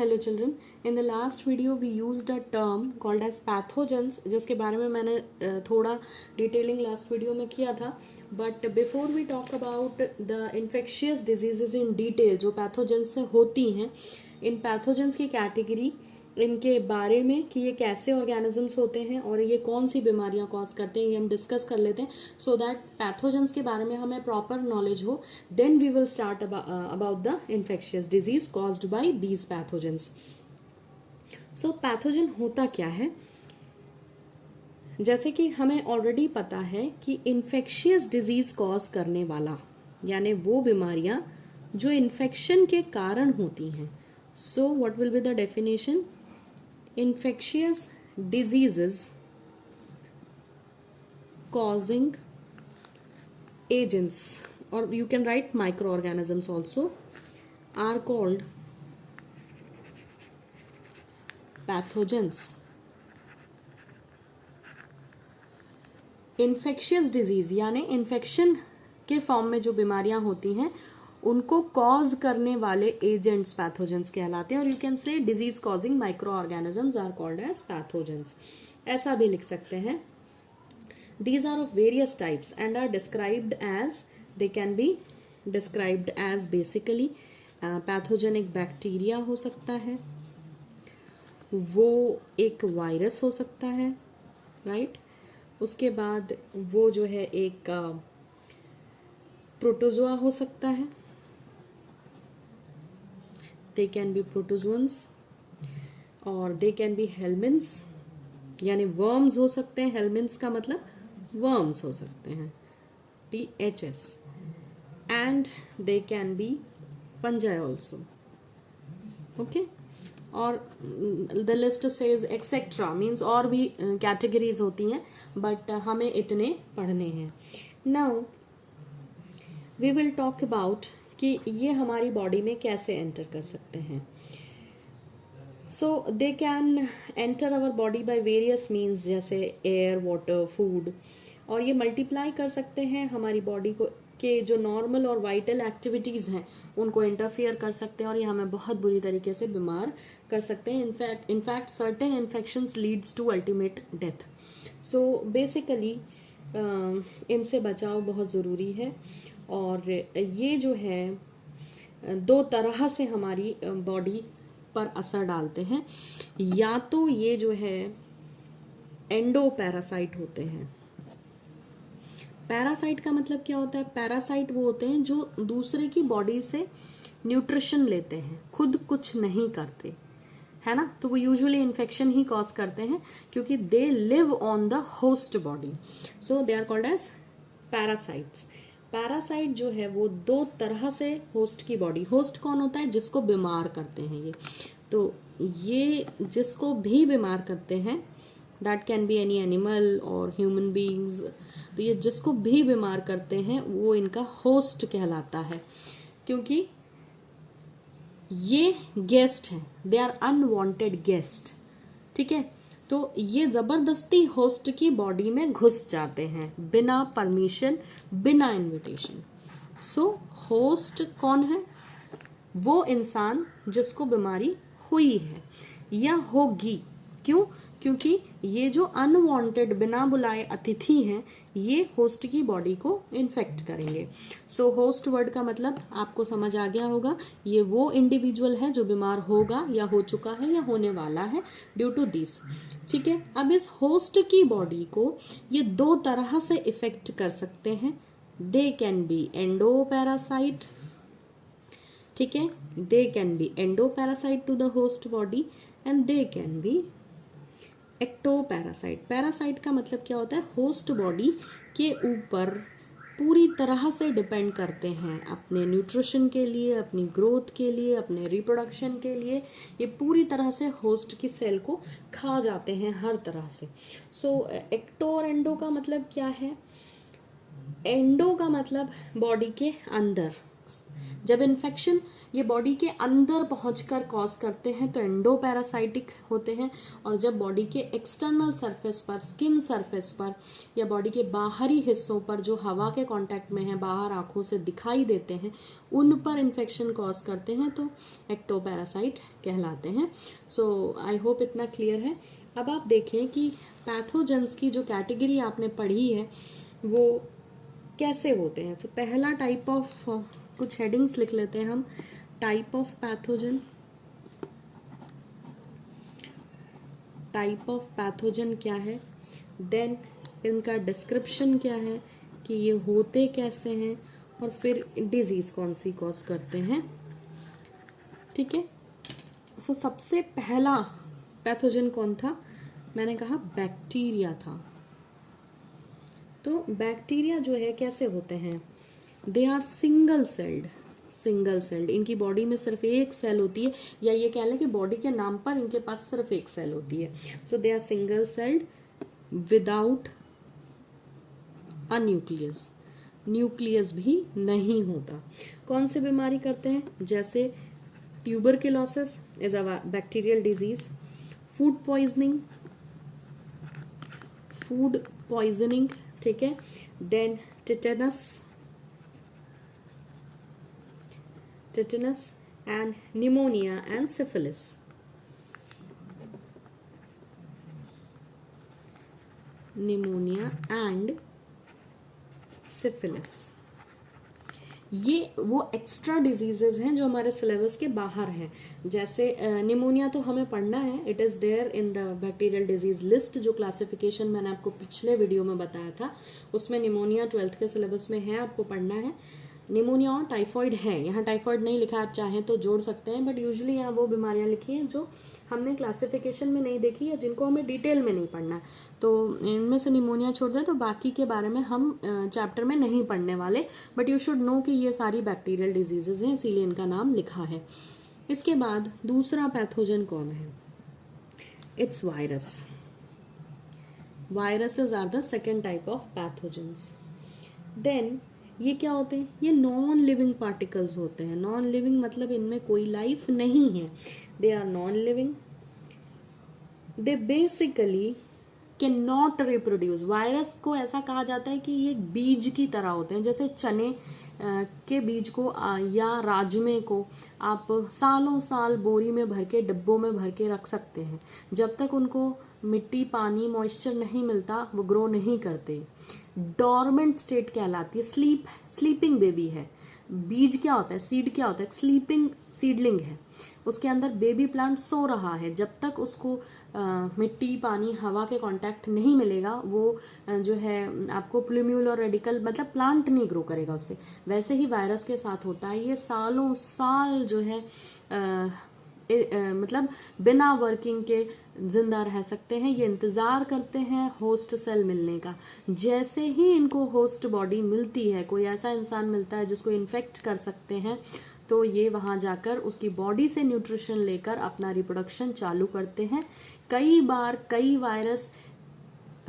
Hello children. In the last video we used a term called as pathogens जिसके बारे में मैंने थोड़ा डिटेलिंग लास्ट वीडियो में किया था. But before we talk about the infectious diseases in detail जो पैथोजेंस से होती हैं, इन पैथोजेंस की कैटेगरी, इनके बारे में कि ये कैसे ऑर्गेनिजम्स होते हैं और ये कौन सी बीमारियां कॉज करते हैं, ये हम डिस्कस कर लेते हैं सो दैट पैथोजेंस के बारे में हमें प्रॉपर नॉलेज हो. Then we will start about the infectious disease caused by these pathogens. So pathogen होता क्या है? जैसे कि हमें ऑलरेडी पता है कि इन्फेक्शियस डिजीज कॉज करने वाला यानी वो बीमारियां जो इन्फेक्शन के कारण होती हैं. So what will be the definition? Infectious diseases causing agents, or you can write microorganisms also, are called pathogens. Infectious disease यानी इन्फेक्शन के फॉर्म में जो बीमारियां होती हैं उनको कॉज करने वाले एजेंट्स पैथोजेंस कहलाते हैं. और you can say disease causing micro organisms are called as pathogens. ऐसा भी लिख सकते हैं. These are of various types and are described as, they can be described as basically pathogenic bacteria हो सकता है, वो एक वायरस हो सकता है, राइट. उसके बाद वो जो है एक प्रोटोजोआ हो सकता है, they can be protozoans, और they can be helminths यानी वर्म्स हो सकते हैं. हेलमिन्स का मतलब वर्म्स हो सकते हैं, THS, and they can be fungi also. Okay, और the list says etc means और भी कैटेगरीज होती हैं बट हमें इतने पढ़ने हैं. Now we will talk about कि ये हमारी बॉडी में कैसे एंटर कर सकते हैं. So they can enter our body by various means जैसे एयर, वाटर, फूड, और ये मल्टीप्लाई कर सकते हैं हमारी बॉडी को के जो नॉर्मल और वाइटल एक्टिविटीज़ हैं उनको इंटरफियर कर सकते हैं और ये हमें बहुत बुरी तरीके से बीमार कर सकते हैं. In fact certain infections leads to ultimate death. So basically इनसे बचाव बहुत ज़रूरी है. और ये जो है दो तरह से हमारी बॉडी पर असर डालते हैं. या तो ये जो है एंडो पैरासाइट होते हैं. पैरासाइट का मतलब क्या होता है? पैरासाइट वो होते हैं जो दूसरे की बॉडी से न्यूट्रिशन लेते हैं, खुद कुछ नहीं करते, है ना. तो वो यूजुअली इन्फेक्शन ही कॉज करते हैं क्योंकि they live on the host body. So they are called as parasites. Parasite जो है वो दो तरह से होस्ट की बॉडी, होस्ट कौन होता है? जिसको बीमार करते हैं ये. तो ये जिसको भी बीमार करते हैं, that can be any animal और ह्यूमन बीइंग्स, तो ये जिसको भी बीमार करते हैं वो इनका होस्ट कहलाता है क्योंकि ये गेस्ट हैं, दे आर अनवांटेड गेस्ट. ठीक है, तो ये जबरदस्ती होस्ट की बॉडी में घुस जाते हैं बिना परमिशन, बिना इनविटेशन. सो होस्ट कौन है? वो इंसान जिसको बीमारी हुई है या होगी. क्यों? क्योंकि ये जो अनवांटेड बिना बुलाए अतिथि हैं ये होस्ट की बॉडी को इन्फेक्ट करेंगे. सो होस्ट वर्ड का मतलब आपको समझ आ गया होगा. ये वो इंडिविजुअल है जो बीमार होगा या हो चुका है या होने वाला है ड्यू टू दिस. ठीक है, अब इस होस्ट की बॉडी को ये दो तरह से इफेक्ट कर सकते हैं. They can be endo parasite. ठीक है, they can be endo parasite to the host body and they can be ectoparasite. Parasite का मतलब क्या होता है? होस्ट बॉडी के ऊपर पूरी तरह से डिपेंड करते हैं अपने न्यूट्रिशन के लिए, अपनी ग्रोथ के लिए, अपने रिप्रोडक्शन के लिए. ये पूरी तरह से होस्ट की सेल को खा जाते हैं हर तरह से. सो एक्टो और एंडो का मतलब क्या है? एंडो का मतलब बॉडी के अंदर. जब इन्फेक्शन ये बॉडी के अंदर पहुंचकर कॉज करते हैं तो एंडोपैरासाइटिक होते हैं, और जब बॉडी के एक्सटर्नल सरफेस पर, स्किन सरफेस पर या बॉडी के बाहरी हिस्सों पर जो हवा के कांटेक्ट में है, बाहर आंखों से दिखाई देते हैं, उन पर इन्फेक्शन कॉज करते हैं तो एक्टोपैरासाइट कहलाते हैं। सो आई होप इतना क्लियर है। अब आप देखें कि पैथोजेंस की जो कैटेगरी आपने पढ़ी है वो कैसे होते हैं। तो पहला टाइप ऑफ, कुछ हेडिंग्स लिख लेते हैं हम। Type of pathogen, type of pathogen क्या है, देन इनका डिस्क्रिप्शन क्या है कि ये होते कैसे हैं, और फिर डिजीज कौन सी कॉज करते हैं। ठीक है। सो सबसे पहला पैथोजन कौन था, मैंने कहा बैक्टीरिया था। तो बैक्टीरिया जो है कैसे होते हैं, they are single celled, single celled, इनकी बॉडी में सिर्फ एक सेल होती है, या ये कह लें कि बॉडी के नाम पर इनके पास सिर्फ एक सेल होती है। So they are single celled without a nucleus, nucleus भी नहीं होता। कौन से बीमारी करते हैं, जैसे tuberculosis is a bacterial disease, food poisoning, food poisoning, ठीक है, then tetanus, tetanus and pneumonia and syphilis. Pneumonia and syphilis, ये वो एक्स्ट्रा डिजीजेज हैं जो हमारे सिलेबस के बाहर हैं। जैसे निमोनिया तो हमें पढ़ना है, it is there in the bacterial disease list, जो क्लासिफिकेशन मैंने आपको पिछले वीडियो में बताया था, उसमें निमोनिया 12th के सिलेबस में है, आपको पढ़ना है। निमोनिया और टाइफॉइड है, यहाँ टाइफॉइड नहीं लिखा, आप चाहें तो जोड़ सकते हैं, बट यूजुअली यहाँ वो बीमारियाँ लिखी हैं जो हमने क्लासिफिकेशन में नहीं देखी या जिनको हमें डिटेल में नहीं पढ़ना। तो इनमें से निमोनिया छोड़ दें, तो बाकी के बारे में हम चैप्टर में नहीं पढ़ने वाले, बट यू शुड नो कि ये सारी बैक्टीरियल डिजीजेज हैं, इसीलिए इनका नाम लिखा है। इसके बाद दूसरा पैथोजन कौन है, it's virus. Viruses are the second type of pathogens. Then ये क्या होते हैं, ये नॉन लिविंग पार्टिकल्स होते हैं। नॉन लिविंग मतलब इनमें कोई लाइफ नहीं है, they are non living, they basically can not reproduce. Virus को ऐसा कहा जाता है कि ये बीज की तरह होते हैं, जैसे चने के बीज को या राजमे को आप सालों साल बोरी में भर के, डिब्बों में भर के रख सकते हैं, जब तक उनको मिट्टी, पानी, मॉइस्चर नहीं मिलता वो ग्रो नहीं करते। डॉर्मेंट स्टेट कहलाती है, स्लीपिंग बेबी है। बीज क्या होता है, सीड क्या होता है, स्लीपिंग सीडलिंग है, उसके अंदर बेबी प्लांट सो रहा है, जब तक उसको मिट्टी, पानी, हवा के कांटेक्ट नहीं मिलेगा वो जो है आपको प्लूम्यूल और रेडिकल मतलब प्लांट नहीं ग्रो करेगा उससे। वैसे ही वायरस के साथ होता है, ये सालों साल जो है मतलब बिना वर्किंग के जिंदा रह सकते हैं। ये इंतजार करते हैं होस्ट सेल मिलने का। जैसे ही इनको होस्ट बॉडी मिलती है, कोई ऐसा इंसान मिलता है जिसको इन्फेक्ट कर सकते हैं, तो ये वहां जाकर उसकी बॉडी से न्यूट्रिशन लेकर अपना रिप्रोडक्शन चालू करते हैं। कई बार कई वायरस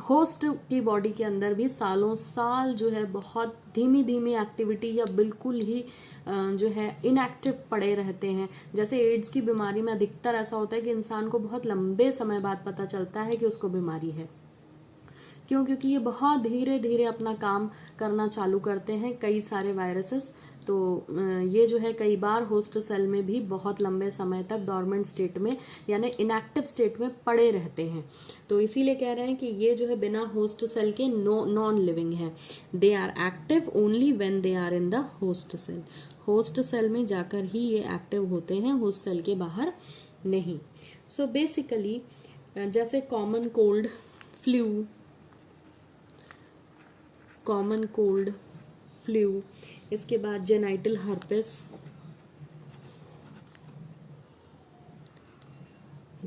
होस्ट की बॉडी के अंदर भी सालों साल जो है बहुत धीमी धीमी एक्टिविटी या बिल्कुल ही जो है इनएक्टिव पड़े रहते हैं। जैसे एड्स की बीमारी में अधिकतर ऐसा होता है कि इंसान को बहुत लंबे समय बाद पता चलता है कि उसको बीमारी है। क्यों? क्योंकि ये बहुत धीरे धीरे अपना काम करना चालू करते हैं कई सारे वायरसेस। तो ये जो है कई बार होस्ट सेल में भी बहुत लंबे समय तक डॉर्मेंट स्टेट में यानी इनएक्टिव स्टेट में पड़े रहते हैं। तो इसीलिए कह रहे हैं कि ये जो है बिना होस्ट सेल के नॉन लिविंग है। They are active only when they are in the host cell. Host cell में जाकर ही ये एक्टिव होते हैं, होस्ट सेल के बाहर नहीं। सो बेसिकली जैसे common cold, flu, common cold, flu, इसके बाद genital herpes,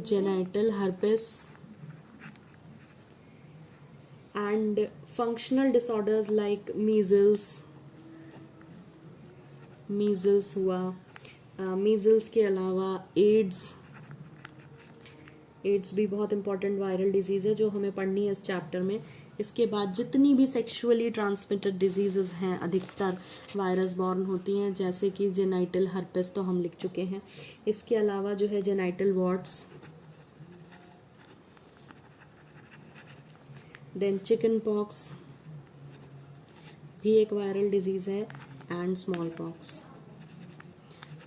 genital herpes and functional disorders like measles, measles हुआ। मीजल्स के अलावा एड्स, एड्स भी बहुत इंपॉर्टेंट वायरल डिजीज है जो हमें पढ़नी है इस चैप्टर में। इसके बाद जितनी भी सेक्सुअली ट्रांसमिटेड डिजीजेस हैं अधिकतर वायरस बॉर्न होती हैं, जैसे कि जेनाइटल हर्पेस तो हम लिख चुके हैं। इसके अलावा जो है genital warts, then chicken pox भी एक वायरल डिजीज है, एंड स्मॉल पॉक्स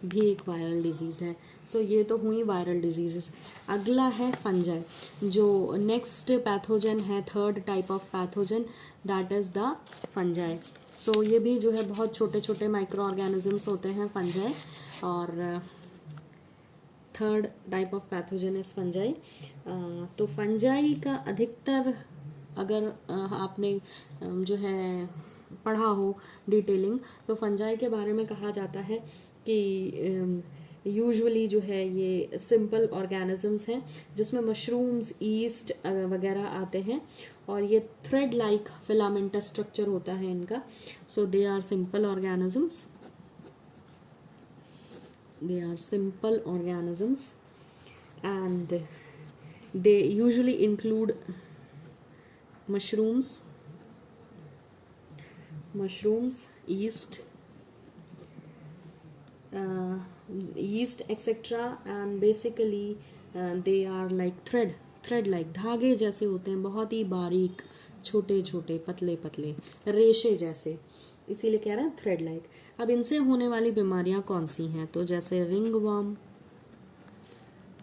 भी एक वायरल डिजीज है। सो ये तो हुई वायरल डिजीजेस। अगला है फंजाई, जो नेक्स्ट पैथोजन है, third type of pathogen, that is the fungi. So ये भी जो है बहुत छोटे छोटे माइक्रो ऑर्गेनिजम्स होते हैं फंजाई, और third type of pathogen is fungi. तो फंजाई का अधिकतर अगर आपने जो है पढ़ा हो डिटेलिंग, तो फंजाई के बारे में कहा जाता है कि यूजुअली जो है ये सिंपल ऑर्गेनिजम्स हैं जिसमें मशरूम्स, ईस्ट वगैरह आते हैं, और ये थ्रेड लाइक फिलामेंटस स्ट्रक्चर होता है इनका। So they are simple organisms, they are simple organisms, and they usually include mushrooms, yeast, etc. And basically they are like thread like, धागे जैसे होते हैं, बहुत ही बारीक, छोटे छोटे, पतले पतले, रेशे जैसे, इसीलिए कह रहे हैं थ्रेड लाइक। अब इनसे होने वाली बीमारियां कौन सी हैं? तो जैसे रिंग वर्म,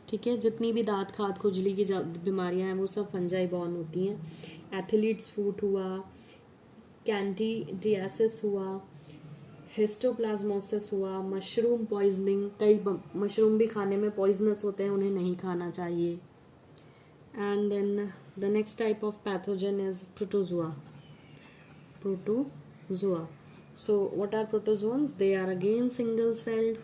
ठीक है, जितनी भी दांत खाद खुजली की बीमारियां हैं वो सब फंजाई बॉर्न होती हैं। एथलीट्स फूट हुआ, कैंडिडियासिस हुआ, हिस्टोप्लाज्मोसिस हुआ, मशरूम पॉइजनिंग, कई मशरूम भी खाने में पॉइजनस होते हैं, उन्हें नहीं खाना चाहिए। And then the next type of pathogen is protozoa. So what are protozoans? They are again single celled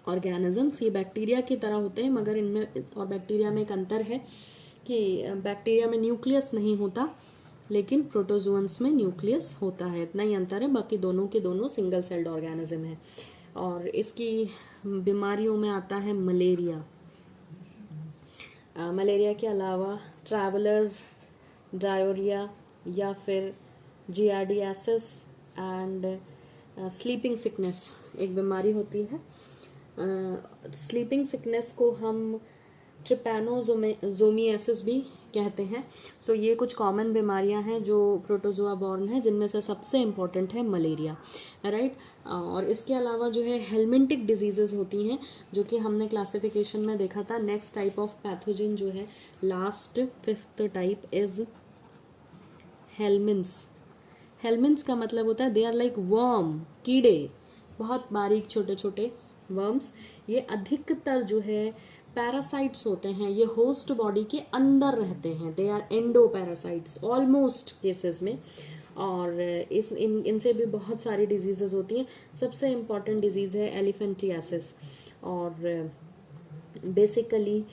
organisms. ये बैक्टीरिया की तरह होते हैं, मगर इनमें और बैक्टीरिया में एक अंतर है कि बैक्टीरिया में न्यूक्लियस नहीं होता, लेकिन प्रोटोजोन्स में न्यूक्लियस होता है, इतना ही अंतर है, बाकी दोनों के दोनों सिंगल सेल्ड ऑर्गेनिज्म है। और इसकी बीमारियों में आता है मलेरिया। मलेरिया के अलावा ट्रैवलर्स, डायोरिया, या फिर जियार्डियासिस, एंड स्लीपिंग सिकनेस एक बीमारी होती है। स्लीपिंग सिकनेस को हम ट्रिपैनोसोमियासिस भी कहते हैं। सो ये कुछ कॉमन बीमारियां हैं जो प्रोटोजोआ बॉर्न है, जिनमें से सबसे इम्पोर्टेंट है मलेरिया, राइट। और इसके अलावा जो है हेलमिंटिक डिजीजेस होती हैं, जो कि हमने क्लासिफिकेशन में देखा था। नेक्स्ट टाइप ऑफ पैथोजन जो है, last 5th type is helminths का मतलब होता है दे आर लाइक वर्म, कीड़े, बहुत बारीक छोटे छोटे वर्म्स। ये अधिकतर जो है पैरासाइट्स होते हैं, ये होस्ट बॉडी के अंदर रहते हैं, they are endo parasites almost cases में। और इनसे भी बहुत सारी डिजीजेस होती हैं। सबसे इम्पॉर्टेंट डिजीज़ है एलिफेंटियासिस, और बेसिकली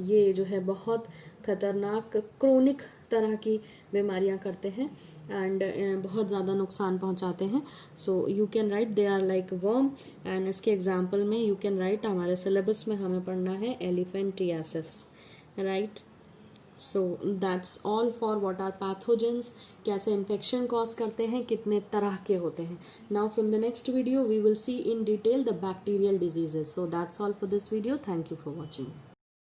ये जो है बहुत खतरनाक क्रोनिक तरह की बीमारियां करते हैं, एंड बहुत ज़्यादा नुकसान पहुंचाते हैं। So you can write they are like worm, and इसके एग्जांपल में यू कैन राइट, हमारे सिलेबस में हमें पढ़ना है elephantiasis, right. So that's all for what are pathogens, कैसे इन्फेक्शन कॉज करते हैं, कितने तरह के होते हैं। Now from the next video we will see in detail the bacterial diseases. So that's all for this video. Thank you for watching.